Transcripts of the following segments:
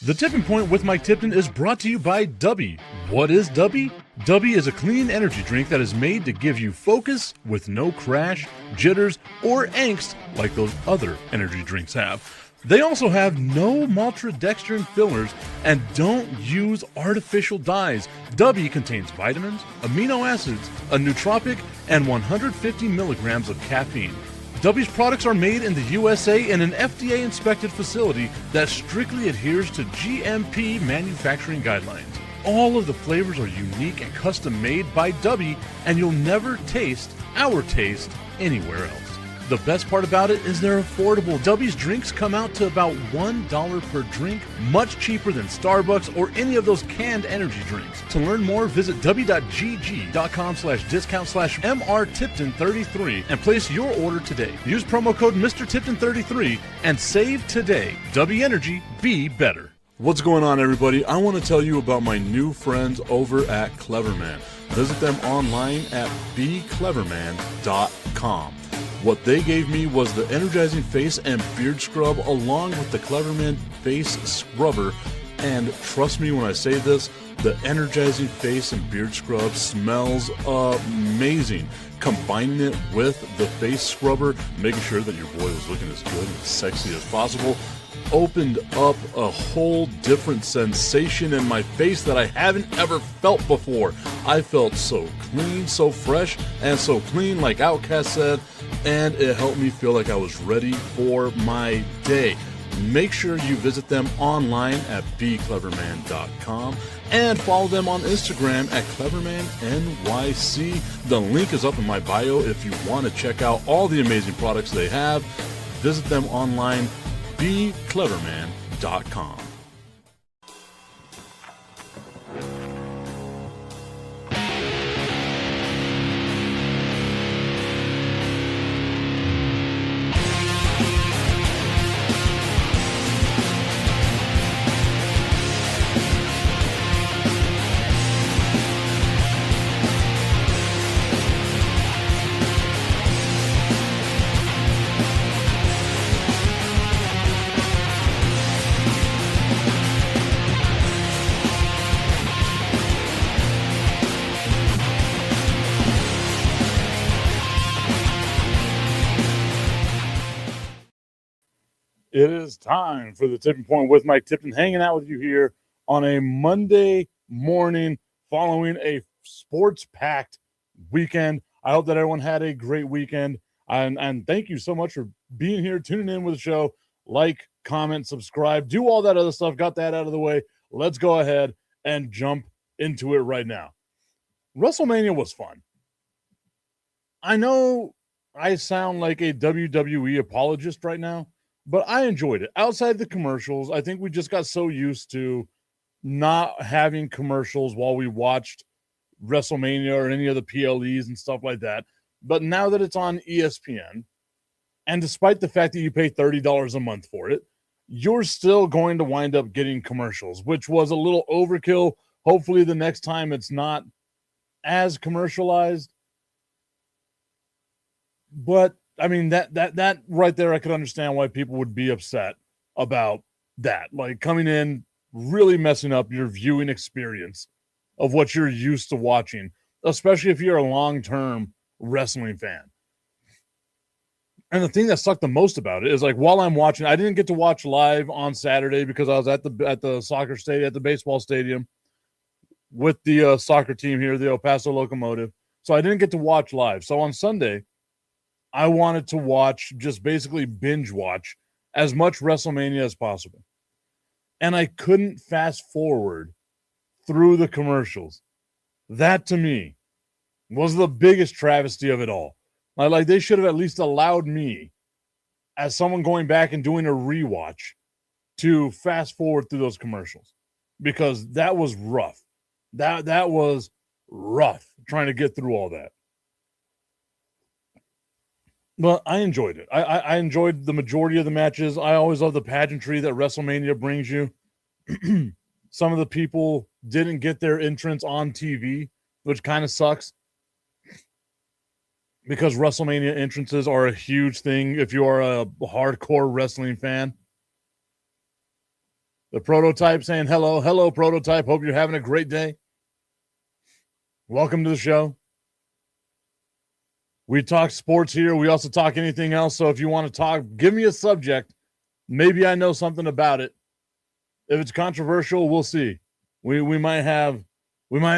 The Tipping Point with Mike Tipton is brought to you by W. What is W? W is a clean energy drink that is made to give you focus with no crash, jitters, or angst like those other energy drinks have. They also have no maltodextrin fillers and don't use artificial dyes. W contains vitamins, amino acids, a nootropic, and 150 milligrams of caffeine. W's products are made in the USA in an FDA-inspected facility that strictly adheres to GMP manufacturing guidelines. All of the flavors are unique and custom-made by W, and you'll never taste our taste anywhere else. The best part about it is they're affordable. W's drinks come out to about $1 per drink, much cheaper than Starbucks or any of those canned energy drinks. To learn more, visit w.gg.com/MRTipton33 and place your order today. Use promo code MrTipton33 and save today. W Energy, be better. What's going on, everybody? I want to tell you about my new friends over at Cleverman. Visit them online at becleverman.com. What they gave me was the energizing face and beard scrub along with the Cleverman face scrubber. And trust me when I say this, the energizing face and beard scrub smells amazing. Combining it with the face scrubber, making sure that your boy was looking as good and sexy as possible, opened up a whole different sensation in my face that I haven't ever felt before. I felt so clean, so fresh, and so clean, like Outcast said, and it helped me feel like I was ready for my day. Make sure you visit them online at becleverman.com and follow them on Instagram at clevermannyc. The link is up in my bio if you want to check out all the amazing products they have. Visit them online, becleverman.com. It is time for the Tipping Point with Mike Tipton, hanging out with you here on a Monday morning following a sports-packed weekend. I hope that everyone had a great weekend, and thank you so much for being here, tuning in with the show. Like, comment, subscribe, do all that other stuff. Got that out of the way. Let's go ahead and jump into it right now. WrestleMania was fun. I know I sound like a WWE apologist right now, but I enjoyed it. Outside the commercials, I think we just got so used to not having commercials while we watched WrestleMania or any of the PLEs and stuff like that. But now that it's on ESPN, and despite the fact that you pay $30 a month for it, you're still going to wind up getting commercials, which was a little overkill. Hopefully the next time it's not as commercialized. But I mean, that right there, I could understand why people would be upset about that. Like coming in, really messing up your viewing experience of what you're used to watching, especially if you're a long-term wrestling fan. And the thing that sucked the most about it is, like, while I'm watching, I didn't get to watch live on Saturday because I was at the soccer stadium, at the baseball stadium with the soccer team here, the El Paso Locomotive. So I didn't get to watch live. So on Sunday, I wanted to watch, just basically binge watch as much WrestleMania as possible. And I couldn't fast forward through the commercials. That, to me, was the biggest travesty of it all. Like they should have at least allowed me, as someone going back and doing a rewatch, to fast forward through those commercials. Because that was rough. That was rough, trying to get through all that. Well, I enjoyed it. I enjoyed the majority of the matches. I always love the pageantry that WrestleMania brings you. Some of the people didn't get their entrance on TV, which kind of sucks, because WrestleMania entrances are a huge thing if you are a hardcore wrestling fan. The Prototype saying hello. Hello, Prototype. Hope you're having a great day. Welcome to the show. We talk sports here. We also talk anything else. So if you want to talk, give me a subject. Maybe I know something about it. If it's controversial, we'll see. We might walk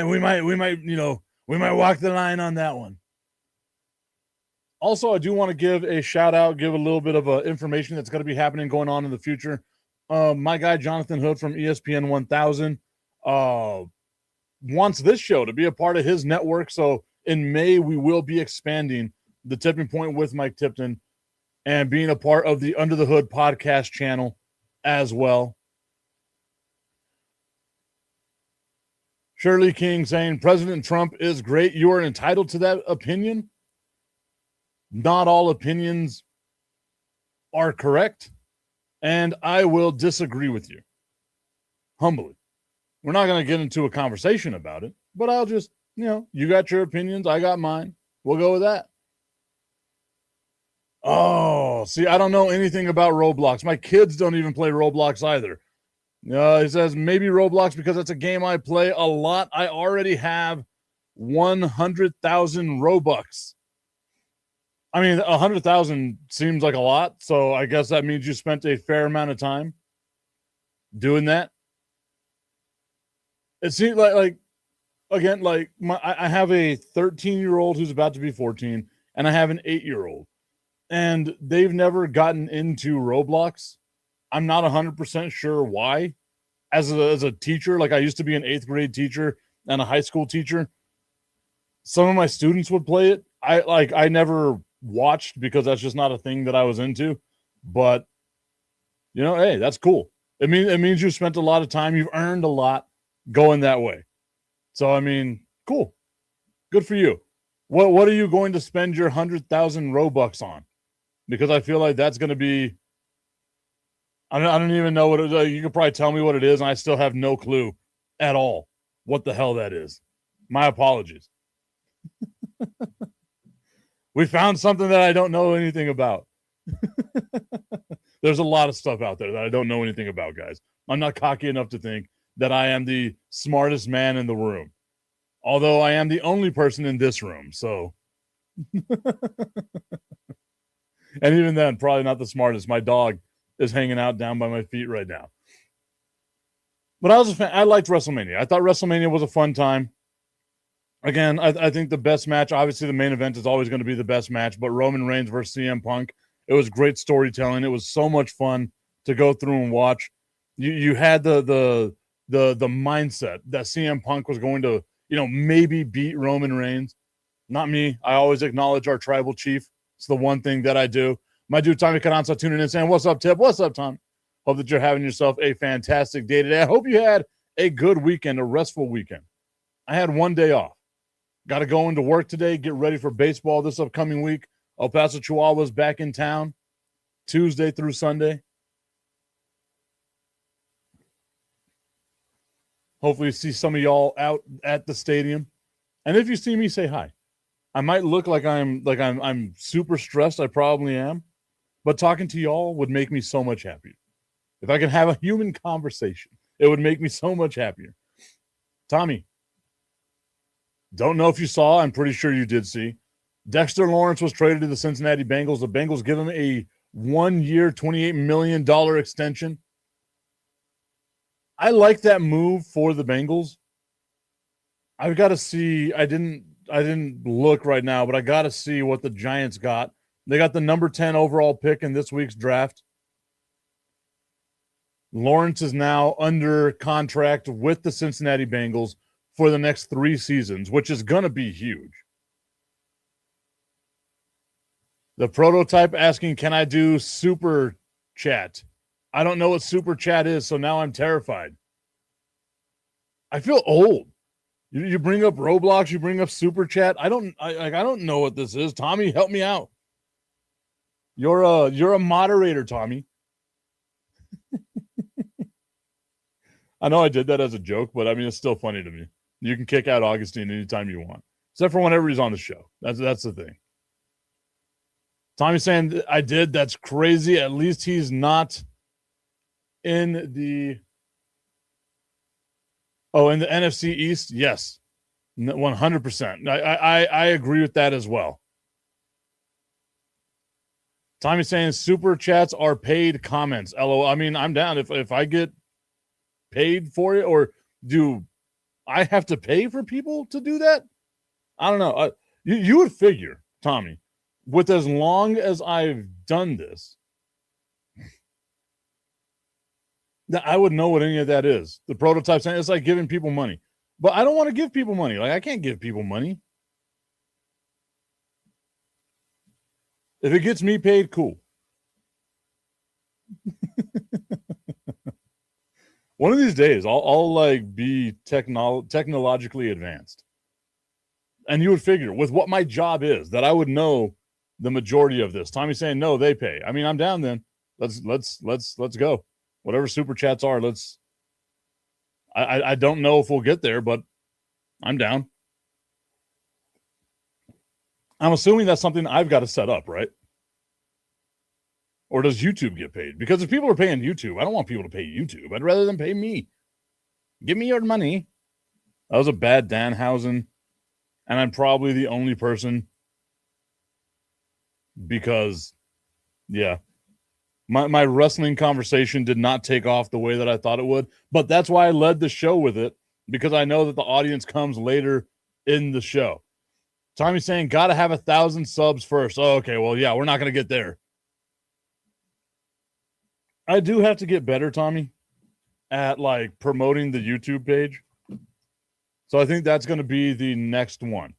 the line on that one. Also, I do want to give a shout out, give a little bit of information that's going to be happening going on in the future. My guy Jonathan Hood from ESPN 1000 wants this show to be a part of his network. So in May, we will be expanding the Tipping Point with Mike Tipton and being a part of the Under the Hood podcast channel as well. Shirley King saying President Trump is great. You are entitled to that opinion. Not all opinions are correct, and I will disagree with you humbly. We're not going to get into a conversation about it, but I'll just, you got your opinions, I got mine. We'll go with that. Oh, see, I don't know anything about Roblox. My kids don't even play Roblox either. He says maybe Roblox because it's a game I play a lot. I already have 100,000 Robux. I mean, 100,000 seems like a lot, so I guess that means you spent a fair amount of time doing that. It seems like I have a 13-year-old who's about to be 14, and I have an 8-year-old, and they've never gotten into Roblox. I'm not 100% sure why. As a teacher, like I used to be an 8th grade teacher and a high school teacher. Some of my students would play it. I never watched because that's just not a thing that I was into. But hey, that's cool. It means you spent a lot of time. You've earned a lot going that way. So I mean, cool. Good for you. What are you going to spend your 100,000 Robux on? Because I feel like that's going to be. I don't even know what it is. You could probably tell me what it is, and I still have no clue at all what the hell that is. My apologies. We found something that I don't know anything about. There's a lot of stuff out there that I don't know anything about, guys. I'm not cocky enough to think that I am the smartest man in the room. Although I am the only person in this room, so. And even then, probably not the smartest. My dog is hanging out down by my feet right now. But I was a fan. I liked WrestleMania. I thought WrestleMania was a fun time. Again, I think the best match, obviously the main event is always going to be the best match, but Roman Reigns versus CM Punk, it was great storytelling. It was so much fun to go through and watch. You had the mindset that CM Punk was going to, maybe beat Roman Reigns. Not me. I always acknowledge our tribal chief. It's the one thing that I do. My dude Tommy Cananza tuning in saying, what's up, Tip? What's up, Tom? Hope that you're having yourself a fantastic day today. I hope you had a good weekend, a restful weekend. I had one day off. Got to go into work today, get ready for baseball this upcoming week. El Paso Chihuahuas back in town Tuesday through Sunday. Hopefully see some of y'all out at the stadium. And if you see me, say hi. I might look like I'm super stressed. I probably am. But talking to y'all would make me so much happier. If I can have a human conversation, it would make me so much happier. Tommy, don't know if you saw, I'm pretty sure you did see. Dexter Lawrence was traded to the Cincinnati Bengals. The Bengals give him a 1-year, $28 million extension. I like that move for the Bengals. I've got to see, I didn't look right now, but I got to see what the Giants got. They got the number 10 overall pick in this week's draft. Lawrence is now under contract with the Cincinnati Bengals for the next 3 seasons, which is going to be huge. The Prototype asking, can I do super chat? I don't know what super chat is, so now I'm terrified. I feel old. You bring up Roblox, you bring up super chat. I don't know what this is. Tommy, help me out. You're a moderator, Tommy. I know I did that as a joke, but I mean it's still funny to me. You can kick out Augustine anytime you want, except for whenever he's on the show. That's the thing. Tommy's saying I did. That's crazy. At least he's not in the Oh, in the NFC East, yes, 100%. I agree with that as well. Tommy's saying super chats are paid comments. LOL. I mean, I'm down if I get paid for it, or do I have to pay for people to do that? I don't know. You would figure, Tommy, with as long as I've done this, that I would know what any of that is. The prototype saying it's like giving people money. But I don't want to give people money. Like, I can't give people money. If it gets me paid, cool. One of these days, I'll like be technologically advanced. And you would figure with what my job is that I would know the majority of this. Tommy's saying no, they pay. I mean, I'm down then. Let's go. Whatever super chats are, let's. I don't know if we'll get there, but I'm down. I'm assuming that's something I've got to set up, right? Or does YouTube get paid? Because if people are paying YouTube, I don't want people to pay YouTube. I'd rather them pay me. Give me your money. That was a bad Danhausen. And I'm probably the only person because, yeah, my wrestling conversation did not take off the way that I thought it would. But that's why I led the show with it, because I know that the audience comes later in the show. Tommy's saying, got to have 1,000 subs first. Oh, okay, well, yeah, we're not going to get there. I do have to get better, Tommy, at like promoting the YouTube page. So I think that's going to be the next one.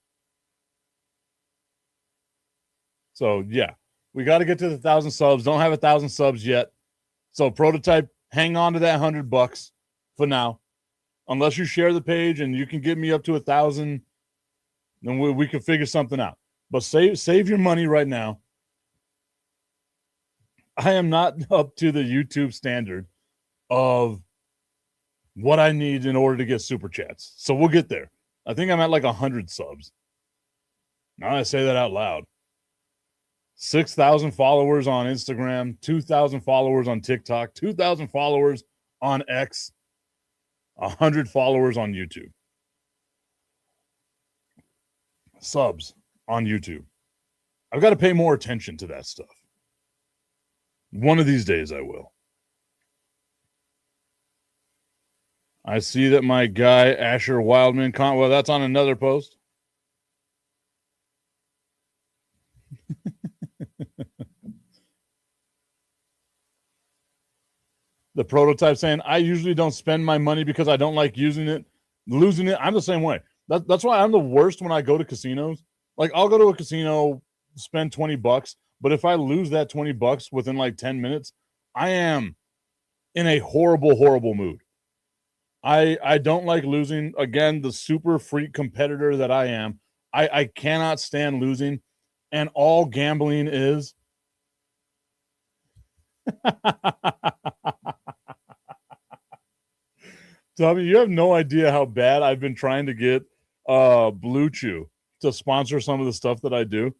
So yeah, we got to get to the 1,000 subs. Don't have 1,000 subs yet. So prototype, hang on to that $100 for now. Unless you share the page and you can get me up to 1,000, then we can figure something out. But save your money right now. I am not up to the YouTube standard of what I need in order to get super chats. So we'll get there. I think I'm at like 100 subs. Now I say that out loud. 6,000 followers on Instagram, 2,000 followers on TikTok, 2,000 followers on X, 100 followers on YouTube. Subs on YouTube. I've got to pay more attention to that stuff. One of these days I will. I see that my guy, Asher Wildman, well, that's on another post. The prototype saying, I usually don't spend my money because I don't like using it, losing it. I'm the same way. That's why I'm the worst when I go to casinos. Like, I'll go to a casino, spend $20, but if I lose that $20 within like 10 minutes, I am in a horrible, horrible mood. I don't like losing. Again, the super freak competitor that I am, I cannot stand losing. And all gambling is Tommy, you have no idea how bad I've been trying to get Blue Chew to sponsor some of the stuff that I do,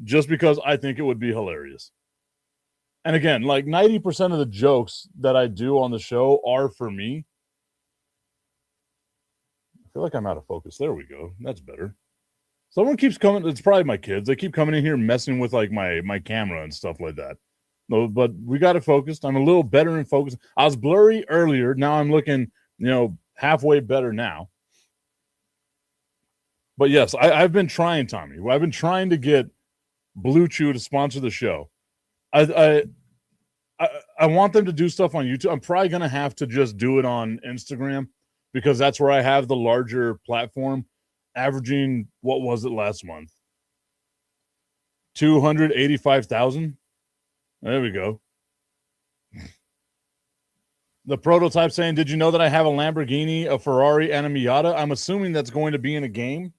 just because I think it would be hilarious. And again, like 90% of the jokes that I do on the show are for me. I feel like I'm out of focus. There we go. That's better. Someone keeps coming. It's probably my kids. They keep coming in here messing with like my camera and stuff like that. No, but we got it focused. I'm a little better in focus. I was blurry earlier. Now I'm looking, halfway better now. But yes, I've been trying, Tommy. I've been trying to get Blue Chew to sponsor the show. I want them to do stuff on YouTube. I'm probably going to have to just do it on Instagram because that's where I have the larger platform, averaging, what was it last month? 285,000. There we go. The prototype saying, did you know that I have a Lamborghini, a Ferrari, and a Miata? I'm assuming that's going to be in a game.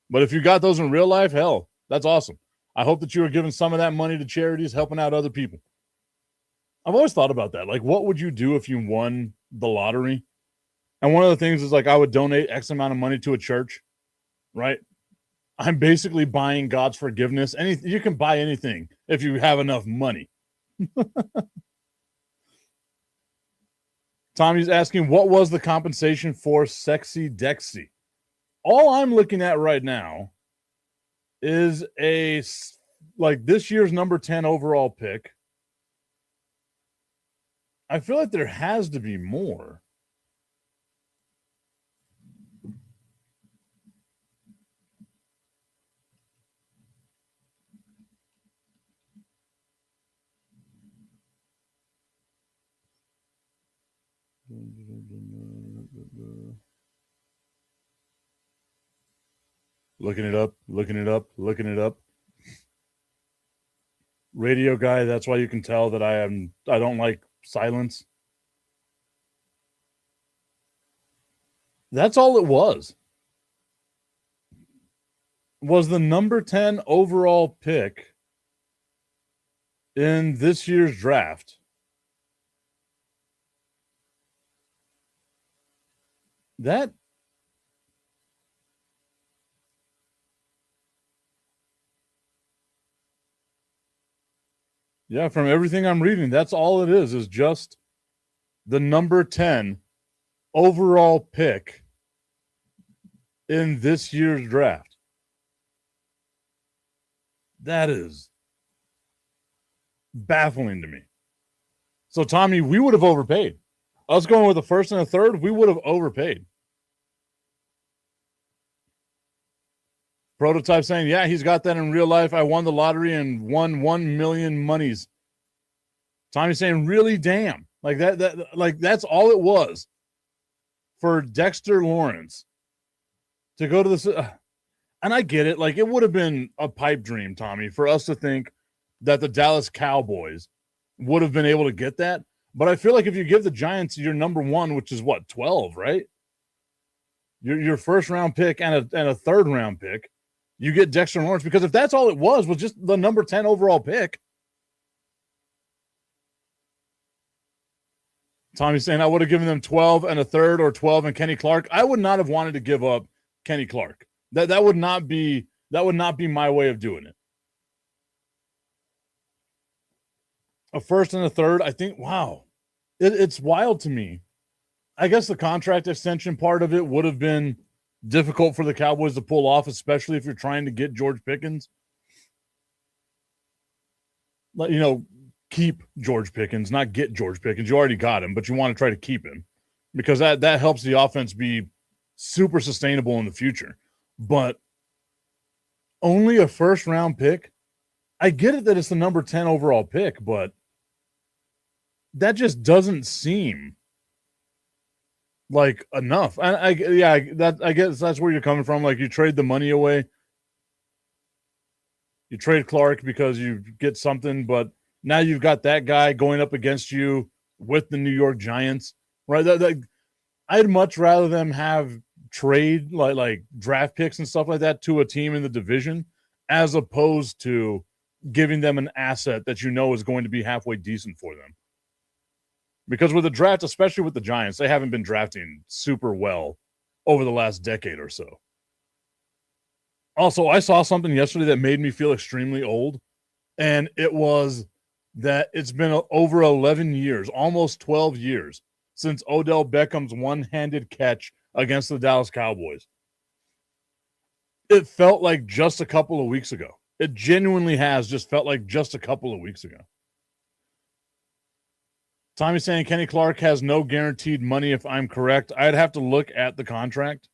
But if you got those in real life, hell, that's awesome. I hope that you are giving some of that money to charities, helping out other people. I've always thought about that. Like, what would you do if you won the lottery? And one of the things is, like, I would donate X amount of money to a church, right? I'm basically buying God's forgiveness. You can buy anything if you have enough money. Tommy's asking, what was the compensation for Sexy Dexy? All I'm looking at right now is this year's number 10 overall pick. I feel like there has to be more. Looking it up. Radio guy, that's why you can tell that I don't like silence. That's all it was the number 10 overall pick in this year's draft. That yeah, from everything I'm reading, that's all it is just the number 10 overall pick in this year's draft. That is baffling to me. So, Tommy, we would have overpaid. Us going with the first and a third, we would have overpaid. Prototype saying, yeah, he's got that in real life. I won the lottery and won 1 million monies. Tommy saying, really? Damn. Like that's all it was for Dexter Lawrence to go to this. And I get it. Like, it would have been a pipe dream, Tommy, for us to think that the Dallas Cowboys would have been able to get that. But I feel like if you give the Giants your number 1, which is what, 12, right? Your first round pick and a third round pick, you get Dexter Lawrence, because if that's all it was just the number 10 overall pick. Tommy's saying I would have given them 12 and a third, or 12 and Kenny Clark. I would not have wanted to give up Kenny Clark. That would not be my way of doing it. A first and a third, I think, wow. It's wild to me. I guess the contract extension part of it would have been difficult for the Cowboys to pull off, especially if you're trying to get George Pickens. Keep George Pickens, not get George Pickens. You already got him, but you want to try to keep him because that helps the offense be super sustainable in the future. But only a first round pick. I get it that it's the number 10 overall pick, but that just doesn't seem like enough. I guess that's where you're coming from. Like, you trade the money away. You trade Clark because you get something, but now you've got that guy going up against you with the New York Giants, right? I'd much rather them have trade like draft picks and stuff like that to a team in the division, as opposed to giving them an asset that you know is going to be halfway decent for them. Because with the draft, especially with the Giants, they haven't been drafting super well over the last decade or so. Also, I saw something yesterday that made me feel extremely old, and it was that it's been over 11 years, almost 12 years, since Odell Beckham's one-handed catch against the Dallas Cowboys. It felt like just a couple of weeks ago. It genuinely has just felt like just a couple of weeks ago. Tommy's saying Kenny Clark has no guaranteed money, if I'm correct. I'd have to look at the contract.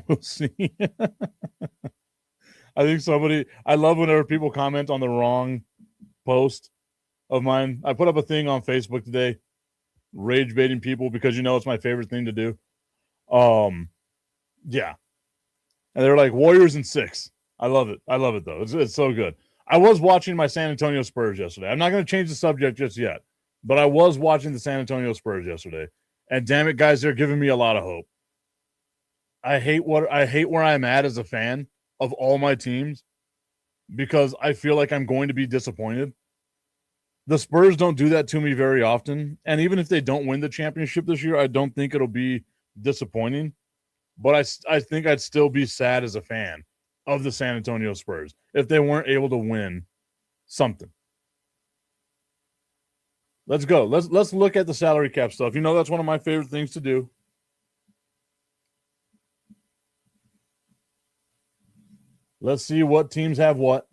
We'll see. I think I love whenever people comment on the wrong post of mine. I put up a thing on Facebook today, rage baiting people, because it's my favorite thing to do. Yeah. And they're like, Warriors in 6. I love it. I love it, though. It's so good. I was watching my San Antonio Spurs yesterday. I'm not going to change the subject just yet, but I was watching the San Antonio Spurs yesterday. And damn it, guys, they're giving me a lot of hope. I hate where I'm at as a fan of all my teams, because I feel like I'm going to be disappointed. The Spurs don't do that to me very often. And even if they don't win the championship this year, I don't think it'll be disappointing. But I think I'd still be sad as a fan of the San Antonio Spurs if they weren't able to win something. Let's go. Let's look at the salary cap stuff. You know, that's one of my favorite things to do. Let's see what teams have what.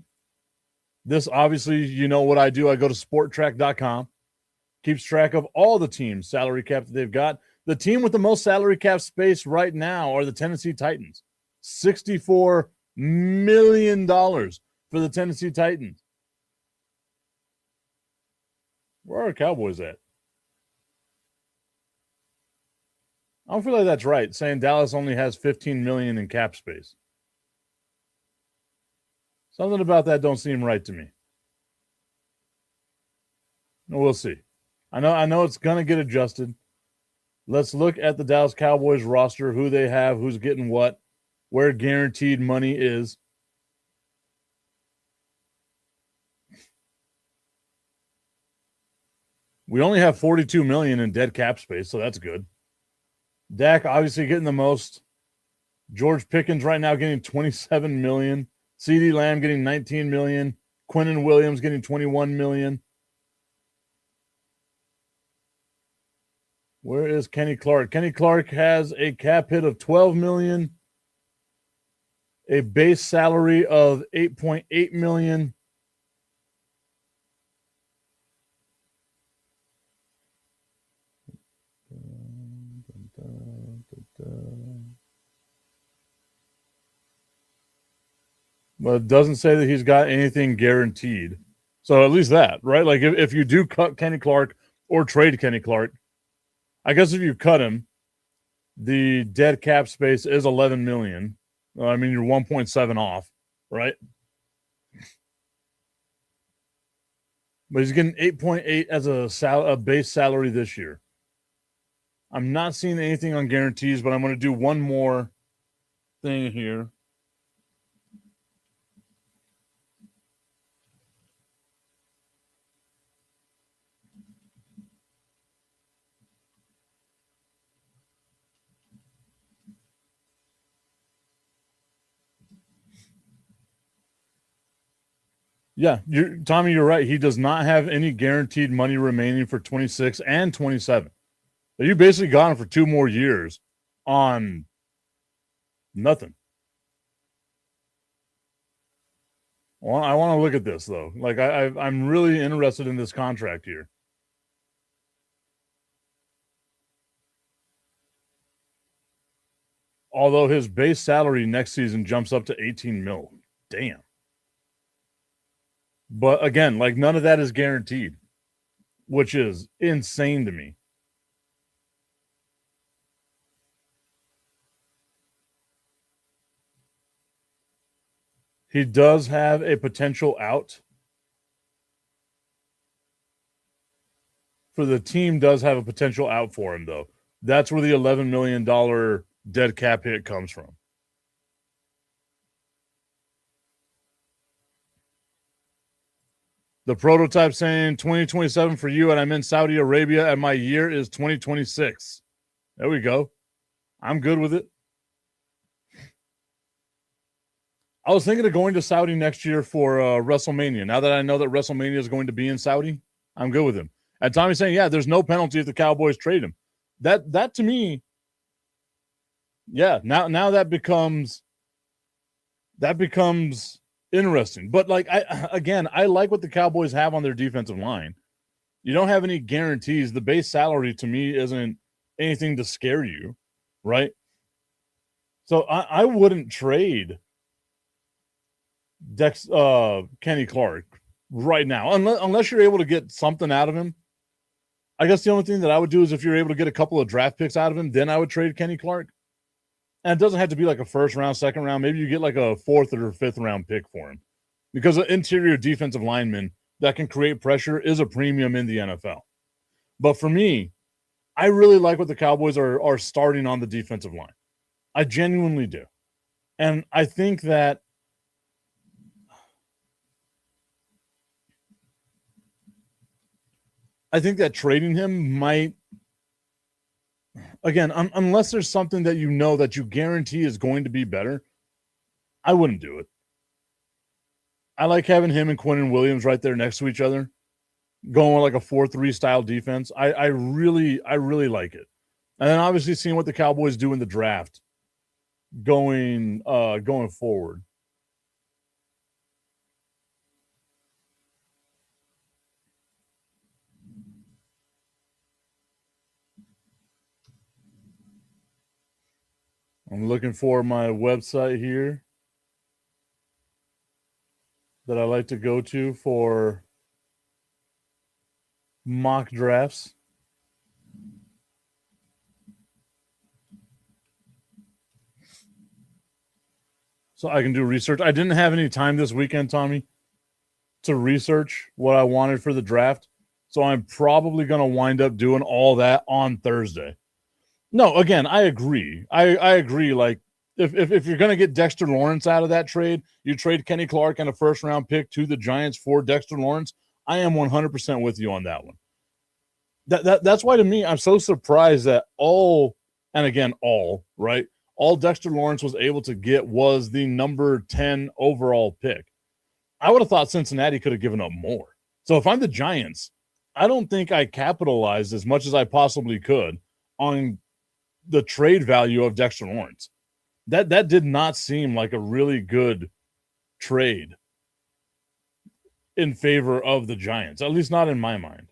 This, obviously, you know what I do. I go to sporttrack.com. Keeps track of all the teams' salary cap that they've got. The team with the most salary cap space right now are the Tennessee Titans. $64 million for the Tennessee Titans. Where are Cowboys at? I don't feel like that's right, saying Dallas only has $15 million in cap space. Something about that don't seem right to me. We'll see. I know it's going to get adjusted. Let's look at the Dallas Cowboys roster, who they have, who's getting what, where guaranteed money is. We only have $42 million in dead cap space, so that's good. Dak obviously getting the most. George Pickens right now getting $27 million. CeeDee Lamb getting $19 million. Quinnen Williams getting $21 million. Where is Kenny Clark? Kenny Clark has a cap hit of $12 million, a base salary of $8.8 million. But it doesn't say that he's got anything guaranteed. So at least that, right? Like if you do cut Kenny Clark or trade Kenny Clark, I guess if you cut him, the dead cap space is $11 million. I mean, you're 1.7 off, right? But he's getting 8.8 as a base salary this year. I'm not seeing anything on guarantees, but I'm going to do one more thing here. Yeah, Tommy, you're right. He does not have any guaranteed money remaining for 26 and 27. So you basically got him for 2 more years on nothing. Well, I want to look at this, though. Like, I'm really interested in this contract here. Although his base salary next season jumps up to 18 mil. Damn. But again, like, none of that is guaranteed, which is insane to me. He does have a potential out. For the team does have a potential out for him, though. That's where the $11 million dead cap hit comes from. The prototype saying 2027 for you, and I'm in Saudi Arabia, and my year is 2026. There we go. I'm good with it. I was thinking of going to Saudi next year for WrestleMania. Now that I know that WrestleMania is going to be in Saudi, I'm good with him. And Tommy's saying, yeah, there's no penalty if the Cowboys trade him. That to me, yeah, now that becomes interesting. But like I like what the Cowboys have on their defensive line. You don't have any guarantees. The base salary to me isn't anything to scare you, right? So I wouldn't trade Kenny Clark right now unless you're able to get something out of him. I guess the only thing that I would do is if you're able to get a couple of draft picks out of him, then I would trade Kenny Clark. And it doesn't have to be like a first round, second round. Maybe you get like a 4th or 5th round pick for him, because an interior defensive lineman that can create pressure is a premium in the NFL. But for me, I really like what the Cowboys are starting on the defensive line. I genuinely do. And I think that trading him might, again, unless there's something that you know that you guarantee is going to be better, I wouldn't do it. I like having him and Quinnen Williams right there next to each other, going with like a 4-3 style defense. I really like it. And then obviously seeing what the Cowboys do in the draft going forward. I'm looking for my website here that I like to go to for mock drafts. So I can do research. I didn't have any time this weekend, Tommy, to research what I wanted for the draft. So I'm probably going to wind up doing all that on Thursday. No, again, I agree. I agree. Like, if you're going to get Dexter Lawrence out of that trade, you trade Kenny Clark and a first-round pick to the Giants for Dexter Lawrence. I am 100% with you on that one. That's why, to me, I'm so surprised that all Dexter Lawrence was able to get was the number 10 overall pick. I would have thought Cincinnati could have given up more. So if I'm the Giants, I don't think I capitalized as much as I possibly could on the trade value of Dexter Lawrence. That did not seem like a really good trade in favor of the Giants, at least not in my mind.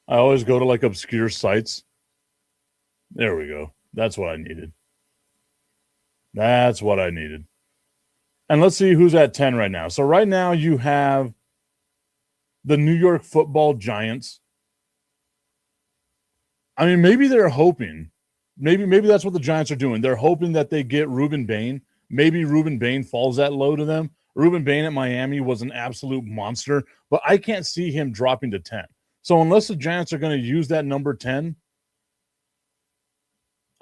I always go to like obscure sites. There we go. That's what I needed. And let's see who's at 10 right now. So right now you have the New York Football Giants. I mean, maybe they're hoping. Maybe that's what the Giants are doing. They're hoping that they get Reuben Bain. Maybe Reuben Bain falls that low to them. Reuben Bain at Miami was an absolute monster, but I can't see him dropping to 10. So unless the Giants are going to use that number 10,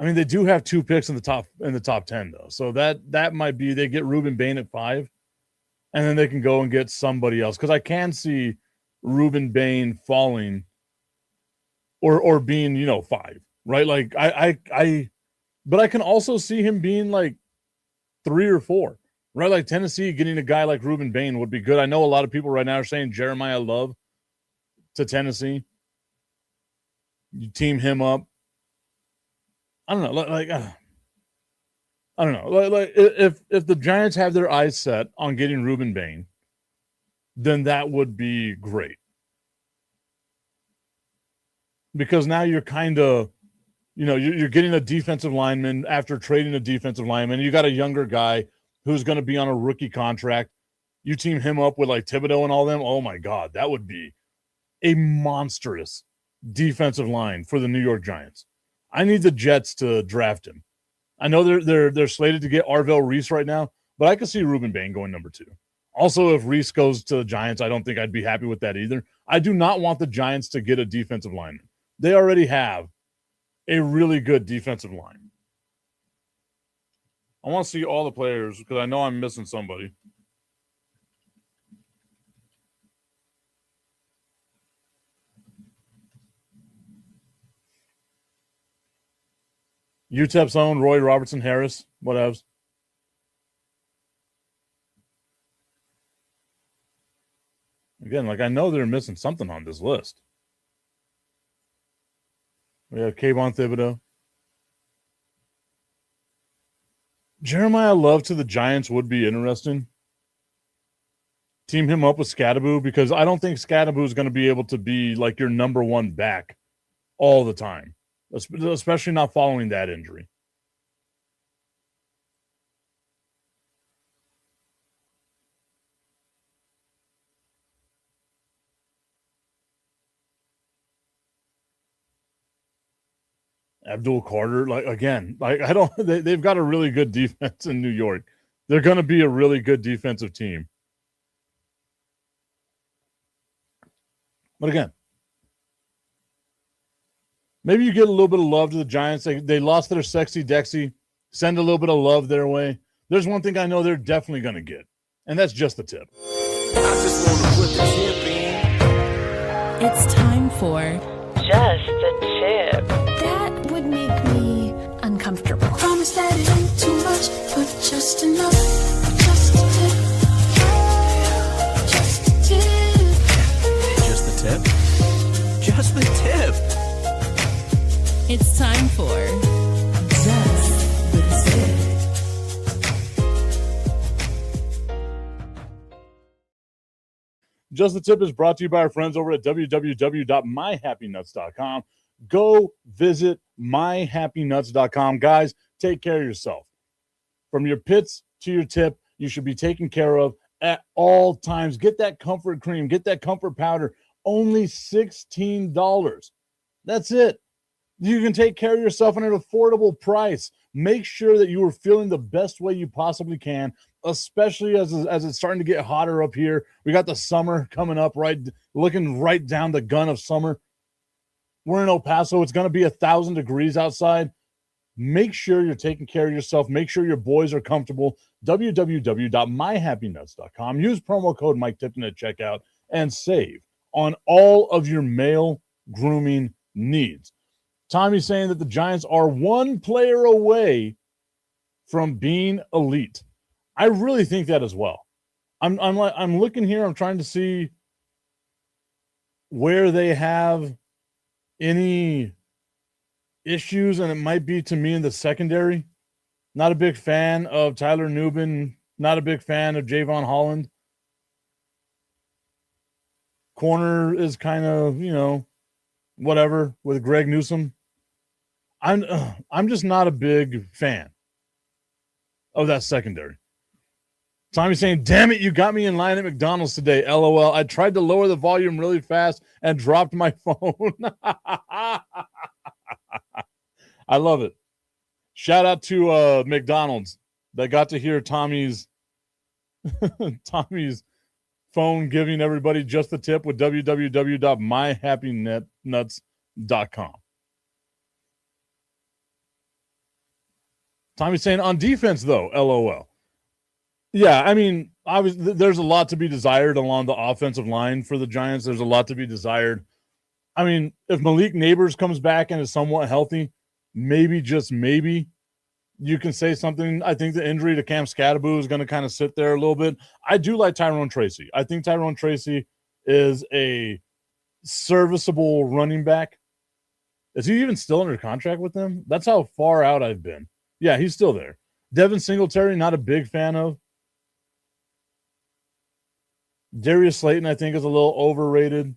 I mean, they do have 2 picks in the top 10 though. So that might be they get Reuben Bain at 5, and then they can go and get somebody else, because I can see Reuben Bain falling or being 5, right? Like but I can also see him being like 3 or 4. Right, like Tennessee getting a guy like Reuben Bain would be good. I know a lot of people right now are saying Jeremiah Love to Tennessee. You team him up. I don't know. I don't know. Like if the Giants have their eyes set on getting Reuben Bain, then that would be great. Because now you're kind of, you're getting a defensive lineman after trading a defensive lineman. You got a younger guy who's going to be on a rookie contract. You team him up with like Thibodeau and all them. Oh my God, that would be a monstrous defensive line for the New York Giants. I need the Jets to draft him. I know they're slated to get Arvell Reese right now, but I could see Reuben Bain going number 2. Also, if Reese goes to the Giants, I don't think I'd be happy with that either. I do not want the Giants to get a defensive lineman. They already have a really good defensive line. I want to see all the players because I know I'm missing somebody. UTEP's own Roy Robertson Harris, whatevs. Again, like I know they're missing something on this list. We have Kayvon Thibodeau. Jeremiah Love to the Giants would be interesting. Team him up with Scadaboo, because I don't think Scadaboo is going to be able to be like your number 1 back all the time, especially not following that injury. Abdul Carter, like again, like I don't. They've got a really good defense in New York. They're going to be a really good defensive team. But again, maybe you get a little bit of love to the Giants. They lost their sexy Dexy. Send a little bit of love their way. There's one thing I know they're definitely going to get, and that's just the tip. I just want to put the tip in. It's time for Just the Tip. That would make me uncomfortable. Promise that it ain't too much, but just enough. Just a tip. Just a tip. Just the tip? Just the tip. It's time for Just the Tip. Just the Tip is brought to you by our friends over at www.myhappynuts.com. Go visit myhappynuts.com. Guys, take care of yourself. From your pits to your tip, you should be taken care of at all times. Get that comfort cream. Get that comfort powder. Only $16. That's it. You can take care of yourself at an affordable price. Make sure that you are feeling the best way you possibly can, especially as it's starting to get hotter up here. We got the summer coming up, right? Looking right down the gun of summer. We're in El Paso. It's going to be 1,000 degrees outside. Make sure you're taking care of yourself. Make sure your boys are comfortable. www.myhappynuts.com. Use promo code Mike Tipton at checkout and save on all of your male grooming needs. Tommy's saying that the Giants are one player away from being elite. I really think that as well. I'm looking here. I'm trying to see where they have any issues, and it might be to me in the secondary. Not a big fan of Tyler Nubin. Not a big fan of Javon Holland. Corner is kind of, whatever with Greg Newsome. I'm just not a big fan of that secondary. Tommy's saying, damn it, you got me in line at McDonald's today. LOL. I tried to lower the volume really fast and dropped my phone. I love it. Shout out to McDonald's that got to hear Tommy's phone giving everybody just the tip with www.myhappynuts.com. Tommy's saying on defense, though, LOL. Yeah, I mean, obviously, there's a lot to be desired along the offensive line for the Giants. There's a lot to be desired. I mean, if Malik Neighbors comes back and is somewhat healthy, maybe, just maybe, you can say something. I think the injury to Cam Scatteraboo is going to kind of sit there a little bit. I do like Tyrone Tracy. I think Tyrone Tracy is a serviceable running back. Is he even still under contract with them? That's how far out I've been. Yeah, he's still there. Devin Singletary, not a big fan of. Darius Slayton, I think, is a little overrated.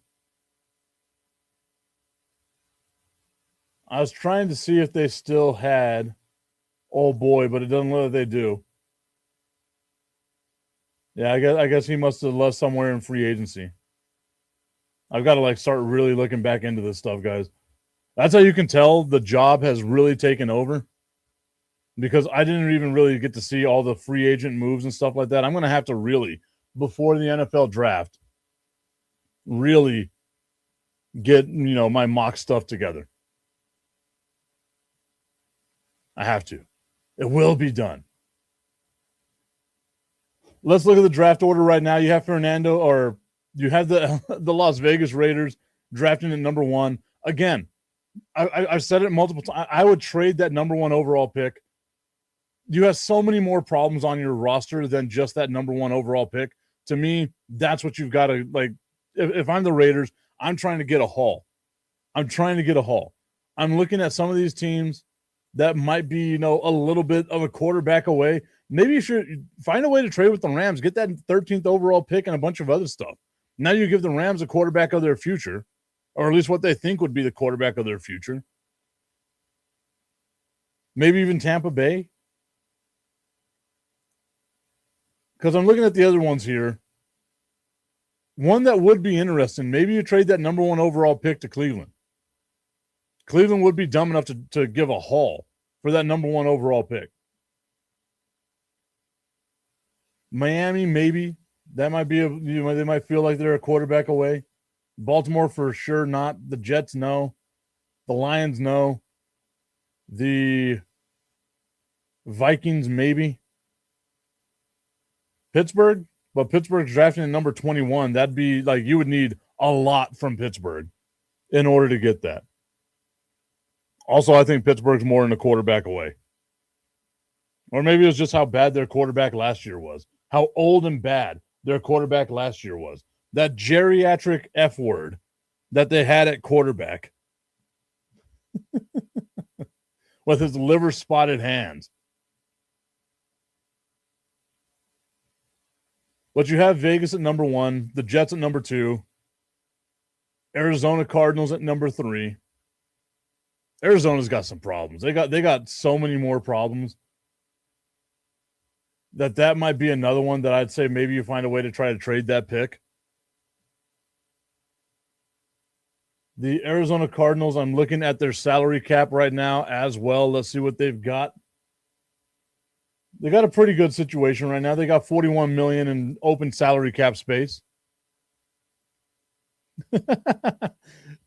I was trying to see if they still had old boy, but it doesn't look like they do. Yeah, I guess he must have left somewhere in free agency. I've got to start really looking back into this stuff, guys. That's how you can tell the job has really taken over. Because I didn't even really get to see all the free agent moves and stuff like that. I'm going to have to really, before the NFL draft, really get, my mock stuff together. I have to. It will be done. Let's look at the draft order right now. You have the Las Vegas Raiders drafting at number 1. Again, I've said it multiple times. I would trade that number 1 overall pick. You have so many more problems on your roster than just that number 1 overall pick. To me, that's what you've got to, if I'm the Raiders, I'm trying to get a haul. I'm looking at some of these teams that might be, a little bit of a quarterback away. Maybe you should find a way to trade with the Rams, get that 13th overall pick and a bunch of other stuff. Now you give the Rams a quarterback of their future, or at least what they think would be the quarterback of their future. Maybe even Tampa Bay. Because I'm looking at the other ones here. One that would be interesting, maybe you trade that number 1 overall pick to Cleveland. Cleveland would be dumb enough to give a haul for that number 1 overall pick. Miami, maybe. That might be they might feel like they're a quarterback away. Baltimore for sure not. The Jets, no. The Lions, no. The Vikings, maybe. Pittsburgh, but Pittsburgh's drafting at number 21. That'd be like you would need a lot from Pittsburgh in order to get that. Also, I think Pittsburgh's more than a quarterback away. Or maybe it was just how bad their quarterback last year was. How old and bad their quarterback last year was. That geriatric F word that they had at quarterback with his liver spotted hands. But you have Vegas at number 1, the Jets at number 2, Arizona Cardinals at number 3. Arizona's got some problems. They got so many more problems that might be another one that I'd say maybe you find a way to try to trade that pick. The Arizona Cardinals, I'm looking at their salary cap right now as well. Let's see what they've got. They got a pretty good situation right now. They got $41 million in open salary cap space.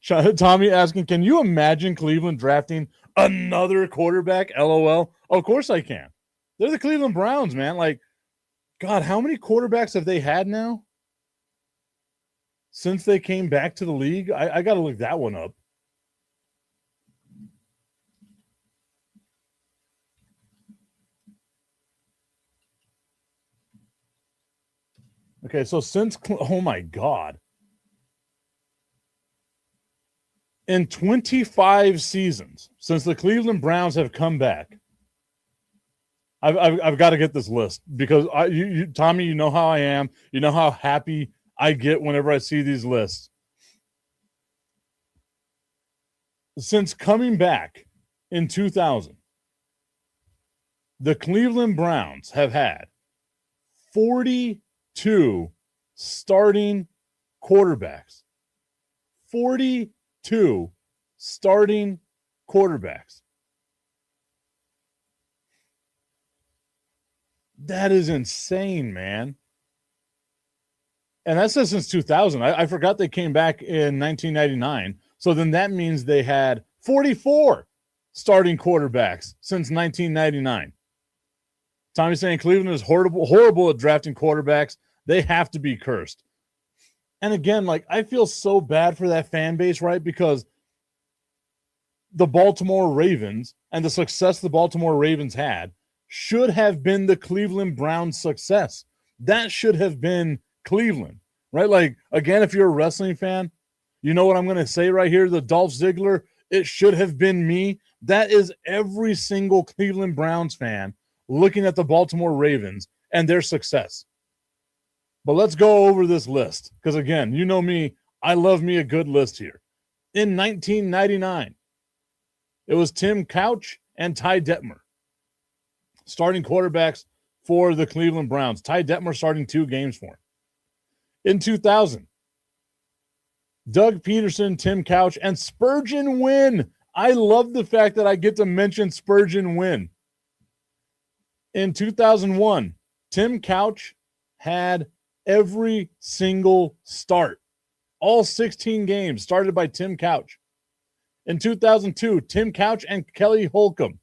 Tommy asking, can you imagine Cleveland drafting another quarterback? LOL. Of course I can. They're the Cleveland Browns, man. Like, God, how many quarterbacks have they had now since they came back to the league? I got to look that one up. Okay, so since, oh my God. In 25 seasons, since the Cleveland Browns have come back, I've got to get this list because Tommy, you know how I am. You know how happy I get whenever I see these lists. Since coming back in 2000, the Cleveland Browns have had 42 starting quarterbacks. 42 starting quarterbacks. That is insane, man. And that says since 2000. I forgot they came back in 1999. So then that means they had 44 starting quarterbacks since 1999. Tommy's saying Cleveland is horrible at drafting quarterbacks. They have to be cursed. And again, like, I feel so bad for that fan base, right? Because the Baltimore Ravens and the success the Baltimore Ravens had should have been the Cleveland Browns' success. That should have been Cleveland, right? Like, again, if you're a wrestling fan, you know what I'm going to say right here, the Dolph Ziggler, it should have been me. That is every single Cleveland Browns fan looking at the Baltimore Ravens and their success. But let's go over this list because, again, you know me, I love me a good list here. In 1999, it was Tim Couch and Ty Detmer starting quarterbacks for the Cleveland Browns. Ty Detmer starting 2 games for him. In 2000, Doug Peterson, Tim Couch, and Spurgeon Wynn. I love the fact that I get to mention Spurgeon Wynn. In 2001, Tim Couch had every single start. All 16 games started by Tim Couch. In 2002, Tim Couch and Kelly Holcomb.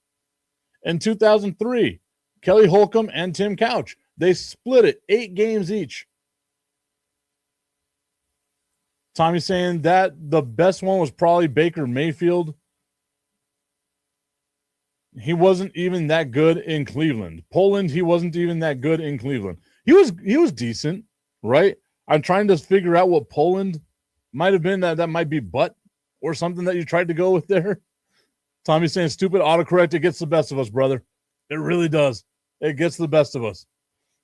In 2003, Kelly Holcomb and Tim Couch. They split it 8 games each. Tommy's saying that the best one was probably Baker Mayfield. He wasn't even that good in Cleveland. Poland, he wasn't even that good in Cleveland. He was decent, right? I'm trying to figure out what Poland might have been. That might be butt or something that you tried to go with there. Tommy's saying stupid autocorrect. It gets the best of us, brother. It really does. It gets the best of us.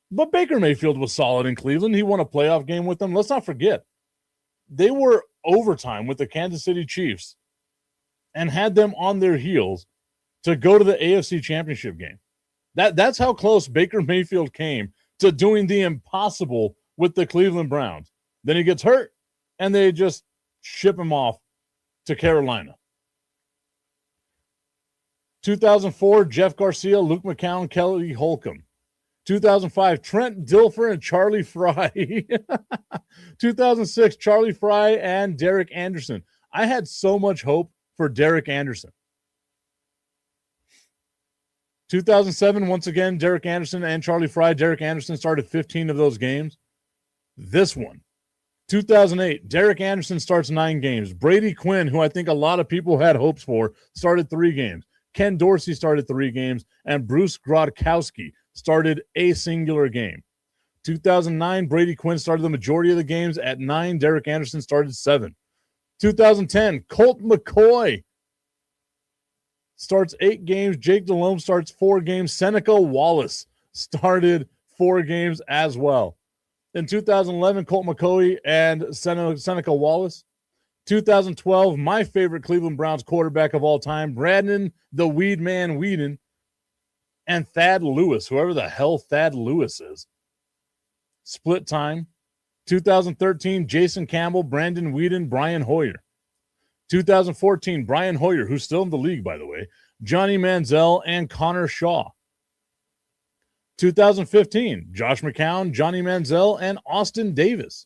But Baker Mayfield was solid in Cleveland. He won a playoff game with them. Let's not forget. They were overtime with the Kansas City Chiefs and had them on their heels to go to the AFC Championship game. That's how close Baker Mayfield came to doing the impossible with the Cleveland Browns. Then he gets hurt, and they just ship him off to Carolina. 2004, Jeff Garcia, Luke McCown, Kelly Holcomb. 2005, Trent Dilfer and Charlie Fry. 2006, Charlie Fry and Derek Anderson. I had so much hope for Derek Anderson. 2007, once again, Derek Anderson and Charlie Fry. Derek Anderson started 15 of those games. This one, 2008, Derek Anderson starts 9 games. Brady Quinn, who I think a lot of people had hopes for, started 3 games. Ken Dorsey started 3 games, and Bruce Grodkowski started a singular game. 2009, Brady Quinn started the majority of the games at 9. Derek Anderson started 7. 2010, Colt McCoy starts 8 games. Jake Delhomme starts 4 games. Seneca Wallace started 4 games as well. In 2011, Colt McCoy and Seneca Wallace. 2012, my favorite Cleveland Browns quarterback of all time, Brandon the Weed Man Whedon, and Thad Lewis, whoever the hell Thad Lewis is. Split time. 2013, Jason Campbell, Brandon Whedon, Brian Hoyer. 2014, Brian Hoyer, who's still in the league, by the way, Johnny Manziel, and Connor Shaw. 2015, Josh McCown, Johnny Manziel, and Austin Davis.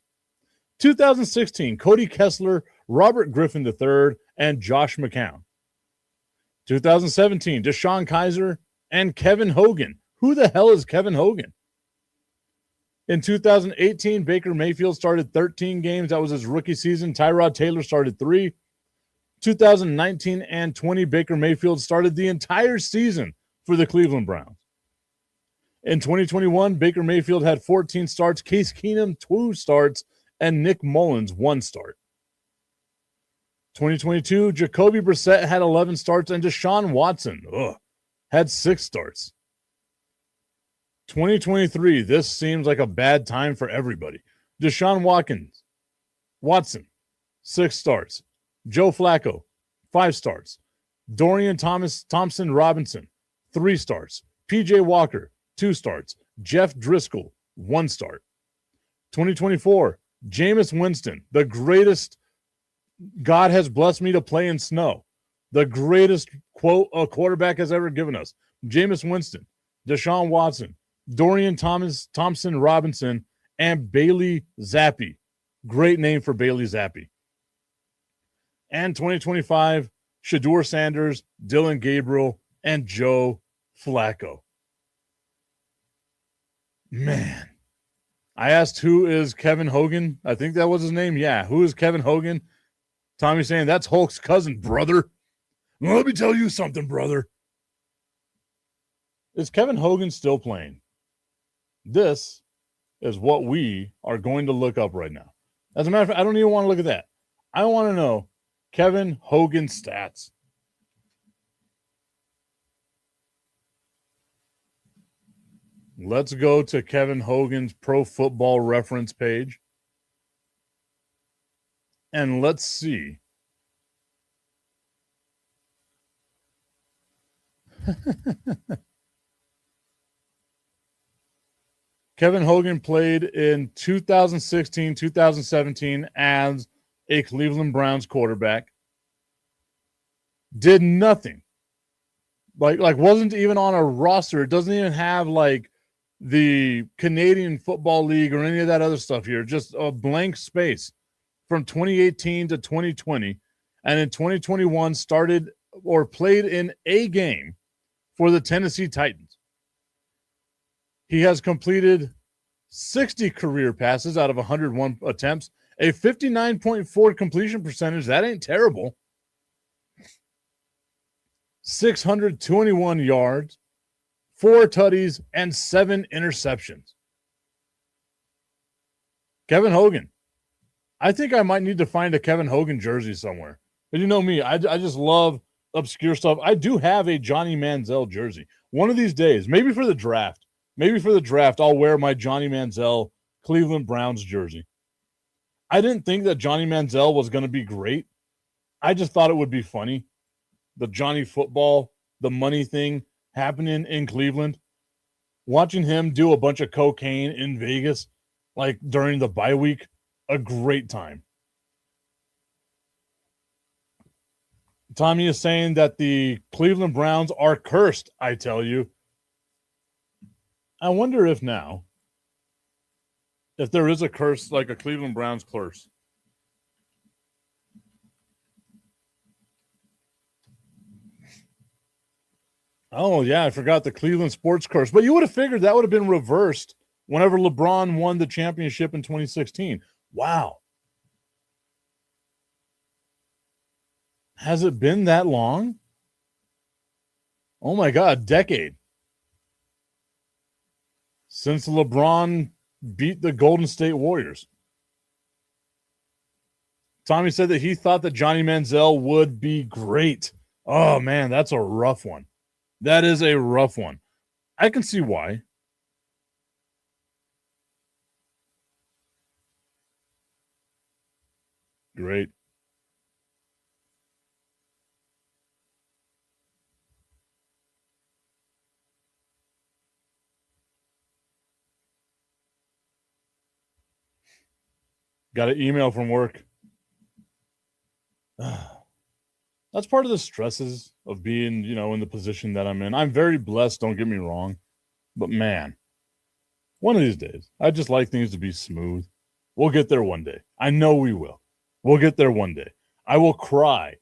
2016, Cody Kessler, Robert Griffin III, and Josh McCown. 2017, Deshaun Kaiser and Kevin Hogan. Who the hell is Kevin Hogan? In 2018, Baker Mayfield started 13 games. That was his rookie season. Tyrod Taylor started 3. 2019 and 20, Baker Mayfield started the entire season for the Cleveland Browns. In 2021, Baker Mayfield had 14 starts, Case Keenum 2 starts, and Nick Mullins 1 start. 2022, Jacoby Brissett had 11 starts, and Deshaun Watson had 6 starts. 2023, this seems like a bad time for everybody. Deshaun Watson, 6 starts. Joe Flacco, 5 starts. Dorian Thompson Robinson, 3 starts. PJ Walker, 2 starts. Jeff Driscoll, 1 start. 2024, Jameis Winston, the greatest God has blessed me to play in snow. The greatest quote a quarterback has ever given us. Jameis Winston, Deshaun Watson, Dorian Thompson Robinson, and Bailey Zappi. Great name for Bailey Zappi. And 2025, Shedeur Sanders, Dylan Gabriel, and Joe Flacco. Man. I asked who is Kevin Hogan. I think that was his name. Yeah, who is Kevin Hogan? Tommy's saying, that's Hulk's cousin, brother. Well, let me tell you something, brother. Is Kevin Hogan still playing? This is what we are going to look up right now. As a matter of fact, I don't even want to look at that. I want to know Kevin Hogan stats. Let's go to Kevin Hogan's Pro Football Reference page. And let's see. Kevin Hogan played in 2016, 2017 as a Cleveland Browns quarterback. Did nothing. Like wasn't even on a roster. It doesn't even have like the Canadian Football League or any of that other stuff here. Just a blank space from 2018 to 2020. And in 2021 started or played in a game for the Tennessee Titans. He has completed 60 career passes out of 101 attempts, a 59.4 completion percentage. That ain't terrible. 621 yards, 4 tutties, and 7 interceptions. Kevin Hogan. I think I might need to find a Kevin Hogan jersey somewhere. But you know me, I just love obscure stuff. I do have a Johnny Manziel jersey. One of these days, maybe for the draft, I'll wear my Johnny Manziel Cleveland Browns jersey. I didn't think that Johnny Manziel was going to be great. I just thought it would be funny. The Johnny football, the money thing happening in Cleveland. Watching him do a bunch of cocaine in Vegas, like during the bye week, a great time. Tommy is saying that the Cleveland Browns are cursed, I tell you. I wonder if now, if there is a curse, like a Cleveland Browns curse. Oh, yeah, I forgot the Cleveland sports curse. But you would have figured that would have been reversed whenever LeBron won the championship in 2016. Wow. Has it been that long? Oh, my God, decade. Since LeBron beat the Golden State Warriors. Tommy said that he thought that Johnny Manziel would be great. Oh, man, that's a rough one. That is a rough one. I can see why. Great. Got an email from work. That's part of the stresses of being, in the position that I'm in. I'm very blessed, don't get me wrong. But man, one of these days, I just like things to be smooth. We'll get there one day. I know we will. We'll get there one day. I will cry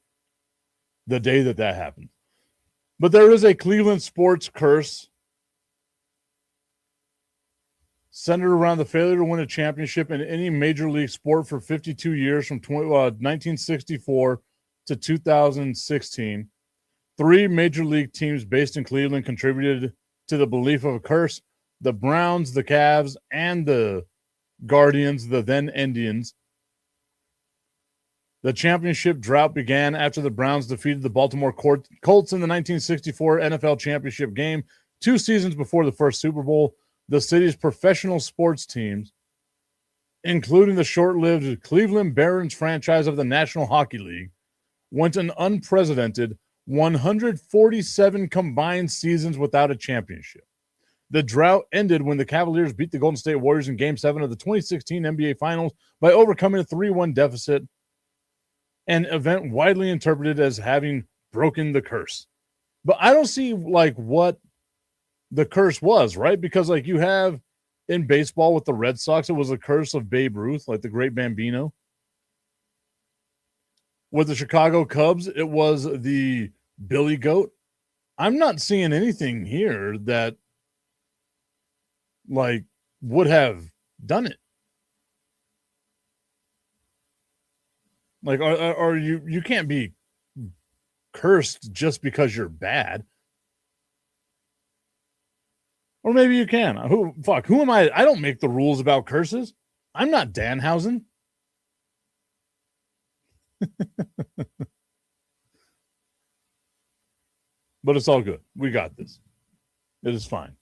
the day that happens. But there is a Cleveland sports curse centered around the failure to win a championship in any major league sport for 52 years from 1964 to 2016. 3 major league teams based in Cleveland contributed to the belief of a curse. The Browns, the Cavs, and the Guardians, the then Indians. The championship drought began after the Browns defeated the Baltimore Colts in the 1964 NFL championship game, 2 seasons before the first Super Bowl. The city's professional sports teams, including the short-lived Cleveland Barons franchise of the National Hockey League, went an unprecedented 147 combined seasons without a championship. The drought ended when the Cavaliers beat the Golden State Warriors in Game 7 of the 2016 NBA Finals by overcoming a 3-1 deficit, an event widely interpreted as having broken the curse. But I don't see, what the curse was, right? Because, you have in baseball with the Red Sox, it was a curse of Babe Ruth, like the great Bambino. With the Chicago Cubs, it was the Billy Goat. I'm not seeing anything here that, would have done it. Are you can't be cursed just because you're bad. Or maybe you can. Who am I? I don't make the rules about curses. I'm not Danhausen. But it's all good. We got this. It is fine.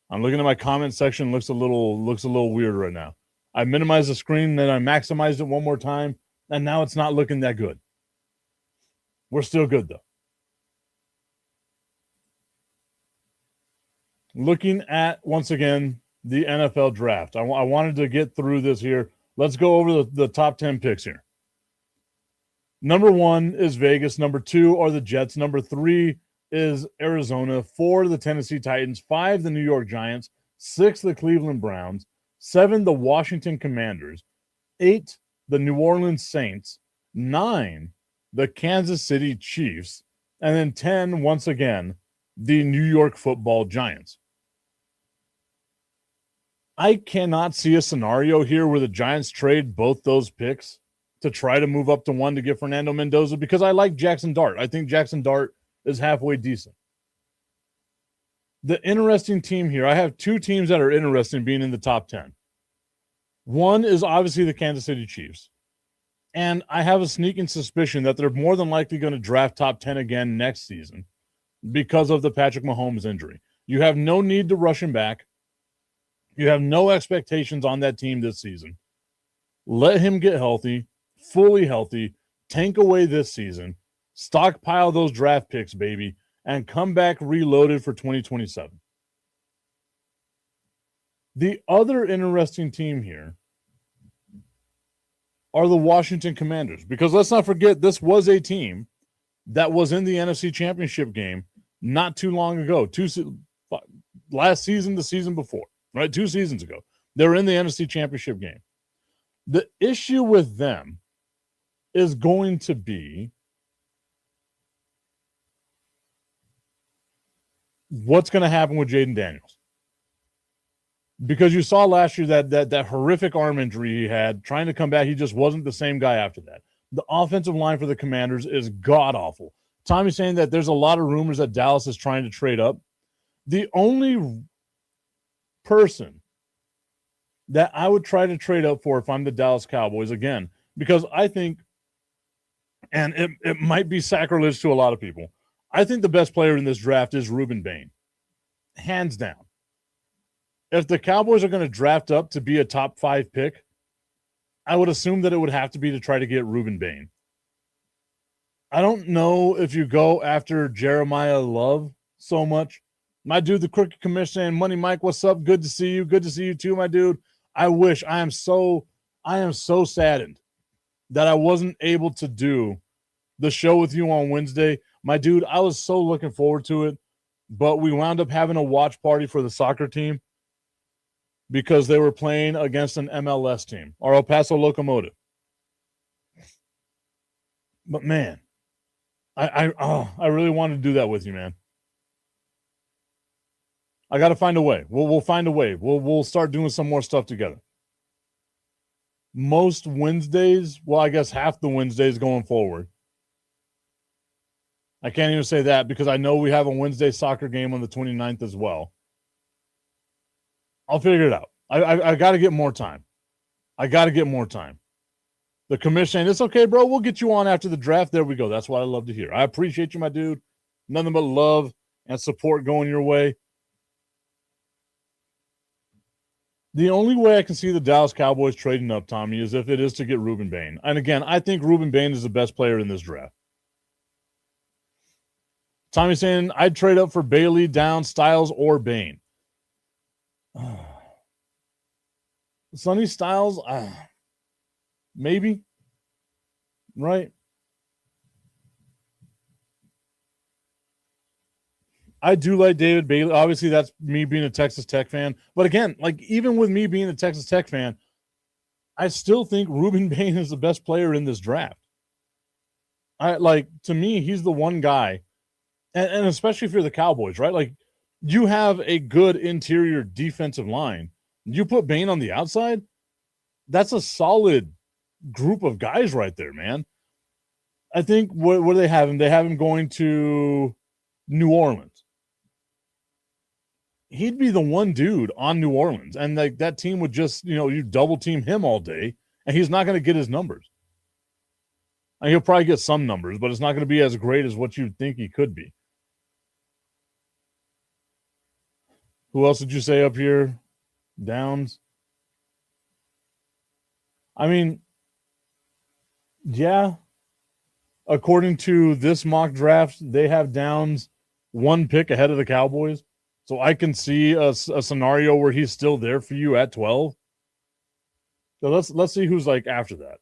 I'm looking at my comment section. Looks a little weird right now. I minimized the screen, then I maximized it one more time, and now it's not looking that good. We're still good though. Looking at, once again, the NFL draft. I wanted to get through this here. Let's go over the top 10 picks here. Number 1 is Vegas. Number 2 are the Jets. Number 3 is Arizona. 4, the Tennessee Titans. 5, the New York Giants. 6, the Cleveland Browns. 7, the Washington Commanders. 8, the New Orleans Saints. 9, the Kansas City Chiefs. And then 10, once again, the New York Football Giants. I cannot see a scenario here where the Giants trade both those picks to try to move up to 1 to get Fernando Mendoza, because I like Jackson Dart. I think Jackson Dart is halfway decent. The interesting team here, I have 2 teams that are interesting being in the top 10. One is obviously the Kansas City Chiefs. And I have a sneaking suspicion that they're more than likely going to draft top 10 again next season because of the Patrick Mahomes injury. You have no need to rush him back. You have no expectations on that team this season. Let him get healthy, fully healthy, tank away this season, stockpile those draft picks, baby, and come back reloaded for 2027. The other interesting team here are the Washington Commanders, because let's not forget, this was a team that was in the NFC Championship game not too long ago, last season, the season before, right? 2 seasons ago. They were in the NFC Championship game. The issue with them is going to be what's going to happen with Jaden Daniels. Because you saw last year that horrific arm injury he had trying to come back. He just wasn't the same guy after that. The offensive line for the Commanders is god-awful. Tommy's saying that there's a lot of rumors that Dallas is trying to trade up. The only person that I would try to trade up for if I'm the Dallas Cowboys, again, because I think, and it might be sacrilege to a lot of people, I think the best player in this draft is Reuben Bain. Hands down. If the Cowboys are going to draft up to be a top 5 pick, I would assume that it would have to be to try to get Reuben Bain. I don't know if you go after Jeremiah Love so much. My dude, the Crooked Commission, and Money Mike, what's up? Good to see you. Good to see you too, my dude. I am so saddened that I wasn't able to do the show with you on Wednesday. My dude, I was so looking forward to it, but we wound up having a watch party for the soccer team because they were playing against an MLS team, or El Paso Locomotive. But man, I really wanted to do that with you, man. I got to find a way. We'll find a way. We'll start doing some more stuff together. Most Wednesdays, well, I guess half the Wednesdays going forward. I can't even say that because I know we have a Wednesday soccer game on the 29th as well. I'll figure it out. I got to get more time. The commission, it's okay, bro. We'll get you on after the draft. There we go. That's what I love to hear. I appreciate you, my dude. Nothing but love and support going your way. The only way I can see the Dallas Cowboys trading up, Tommy, is if it is to get Reuben Bain. And again, I think Reuben Bain is the best player in this draft. Tommy's saying I'd trade up for Bailey, Downs, Styles, or Bain. Sonny Styles, maybe, right? I do like David Bailey. Obviously, that's me being a Texas Tech fan. But again, like even with me being a Texas Tech fan, I still think Reuben Bain is the best player in this draft. To me, he's the one guy, and especially if you're the Cowboys, right? Like you have a good interior defensive line. You put Bain on the outside, that's a solid group of guys right there, man. I think what do they have him? They have him going to New Orleans. He'd be the one dude on New Orleans, and like that team would just, you double team him all day, and he's not going to get his numbers. And he'll probably get some numbers, but it's not going to be as great as what you'd think he could be. Who else did you say up here? Downs. I mean, yeah. According to this mock draft, they have Downs 1 pick ahead of the Cowboys. So I can see a scenario where he's still there for you at 12. So let's see who's like after that.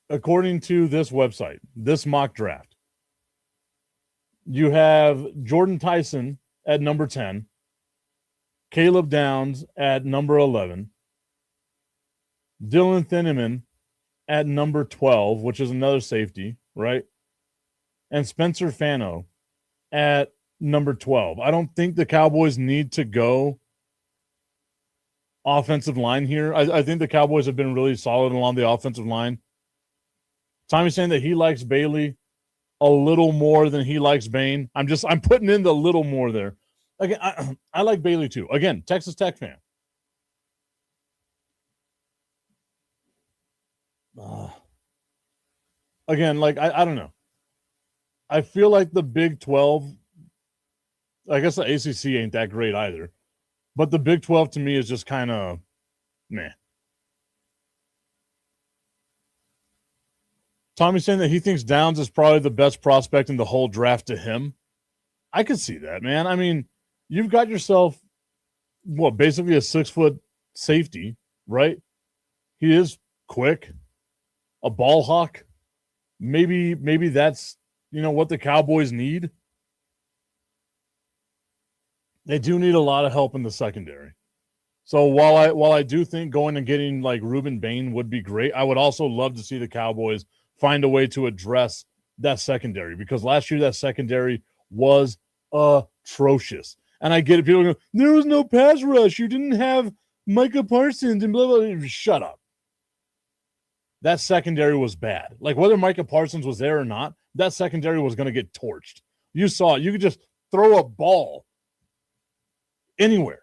According to this website, this mock draft, you have Jordan Tyson at number 10, Caleb Downs at number 11, Dylan Thieneman at number 12, which is another safety, right? And Spencer Fano at number 12. I don't think the Cowboys need to go offensive line here. I think the Cowboys have been really solid along the offensive line. Tommy's saying that he likes Bailey a little more than he likes Bain. I'm putting in the little more there. Again, I like Bailey too. Again, Texas Tech fan. Again, like I don't know. I feel like the Big 12, I guess the ACC ain't that great either, but the Big 12 to me is just kind of meh. Tommy's saying that he thinks Downs is probably the best prospect in the whole draft to him. I could see that, man. I mean, you've got yourself, basically a 6-foot safety, right? He is quick, a ball hawk. Maybe that's, what the Cowboys need. They do need a lot of help in the secondary. So while I do think going and getting like Reuben Bain would be great, I would also love to see the Cowboys find a way to address that secondary, because last year that secondary was atrocious. And I get it. People go, there was no pass rush. You didn't have Micah Parsons and blah, blah, blah. Shut up. That secondary was bad. Like, whether Micah Parsons was there or not, that secondary was going to get torched. You saw it. You could just throw a ball anywhere.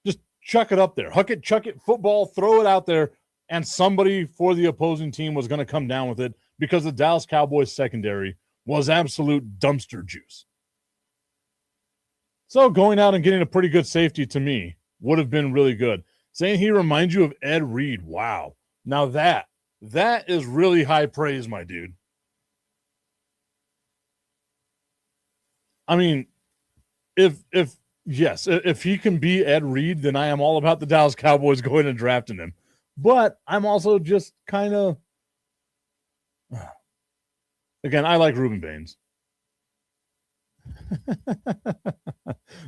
Just chuck it up there. Huck it, chuck it, football, throw it out there, and somebody for the opposing team was going to come down with it, because the Dallas Cowboys secondary was absolute dumpster juice. So going out and getting a pretty good safety, to me, would have been really good. Saying he reminds you of Ed Reed. Wow. Now that is really high praise, my dude. I mean, if he can be Ed Reed, then I am all about the Dallas Cowboys going and drafting him. But I'm also just kind of, again, I like Reuben Baines.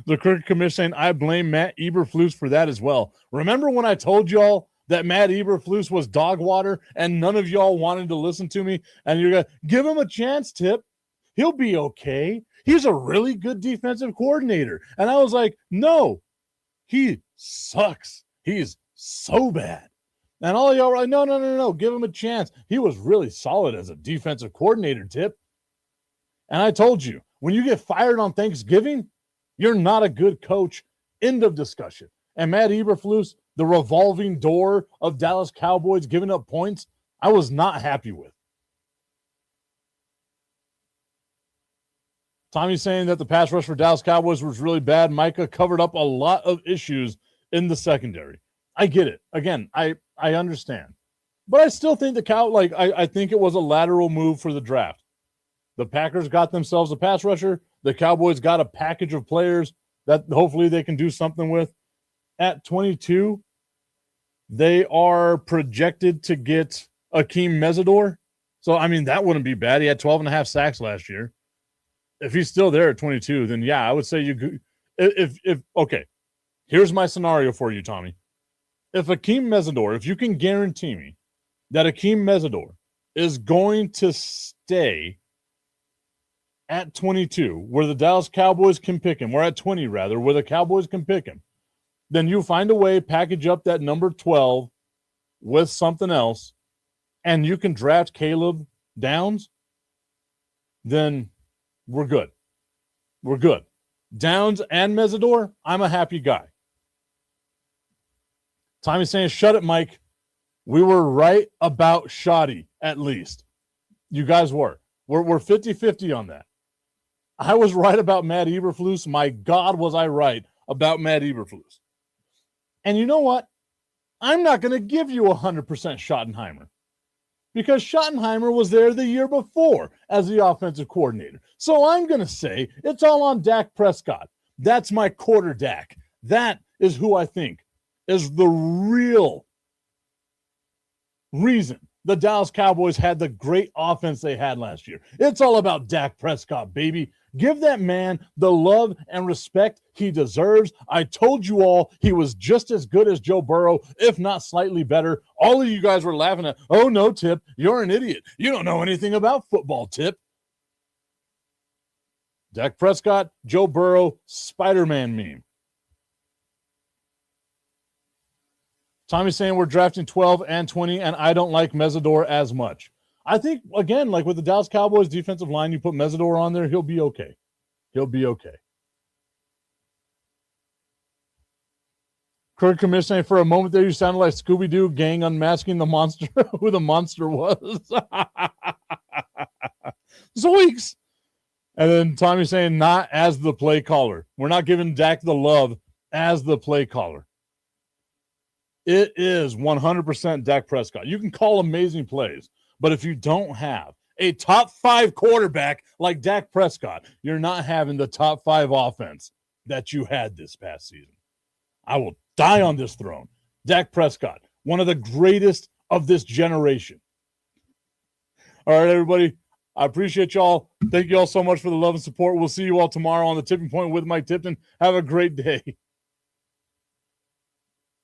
The Crooked Commission saying, I blame Matt Eberflus for that as well. Remember when I told y'all that Matt Eberflus was dog water and none of y'all wanted to listen to me? And you're going to give him a chance, Tip. He'll be okay. He's a really good defensive coordinator. And I was like, no, he sucks. He's so bad. And all y'all were like, no, give him a chance. He was really solid as a defensive coordinator, Tip. And I told you, when you get fired on Thanksgiving, you're not a good coach. End of discussion. And Matt Eberflus, the revolving door of Dallas Cowboys giving up points, I was not happy with. Tommy's saying that the pass rush for Dallas Cowboys was really bad. Micah covered up a lot of issues in the secondary. I get it. Again, I understand. But I still think I think it was a lateral move for the draft. The Packers got themselves a pass rusher. The Cowboys got a package of players that hopefully they can do something with. At 22, they are projected to get Akeem Mesidor. So, I mean, that wouldn't be bad. He had 12 and a half sacks last year. If he's still there at 22, then yeah, I would say okay, here's my scenario for you, Tommy. If Akeem Mesidor, if you can guarantee me that Akeem Mesidor is going to stay at 22, where the Dallas Cowboys can pick him, or at 20 rather, where the Cowboys can pick him, then you find a way, package up that number 12 with something else, and you can draft Caleb Downs, then we're good. We're good. Downs and Mesidor, I'm a happy guy. Tommy's saying, shut it, Mike. We were right about Shoddy, at least. You guys were. We're 50-50 on that. I was right about Matt Eberflus. My God, was I right about Matt Eberflus. And you know what? I'm not going to give you 100% Schottenheimer, because Schottenheimer was there the year before as the offensive coordinator. So I'm going to say it's all on Dak Prescott. That's my quarter Dak. That is who I think is the real reason the Dallas Cowboys had the great offense they had last year. It's all about Dak Prescott, baby. Give that man the love and respect he deserves. I told you all he was just as good as Joe Burrow, if not slightly better. All of you guys were laughing at, oh, no, Tip, you're an idiot. You don't know anything about football, Tip. Dak Prescott, Joe Burrow, Spider-Man meme. Tommy's saying we're drafting 12 and 20, and I don't like Mesidor as much. I think, again, like with the Dallas Cowboys defensive line, you put Mesidor on there, he'll be okay. He'll be okay. Kurt Commissioner, for a moment there, you sounded like Scooby-Doo gang unmasking the monster, who the monster was. Zoinks! And then Tommy saying, not as the play caller. We're not giving Dak the love as the play caller. It is 100% Dak Prescott. You can call amazing plays, but if you don't have a top 5 quarterback like Dak Prescott, you're not having the top 5 offense that you had this past season. I will die on this throne. Dak Prescott, one of the greatest of this generation. All right, everybody. I appreciate y'all. Thank you all so much for the love and support. We'll see you all tomorrow on the Tipping Point with Mike Tipton. Have a great day.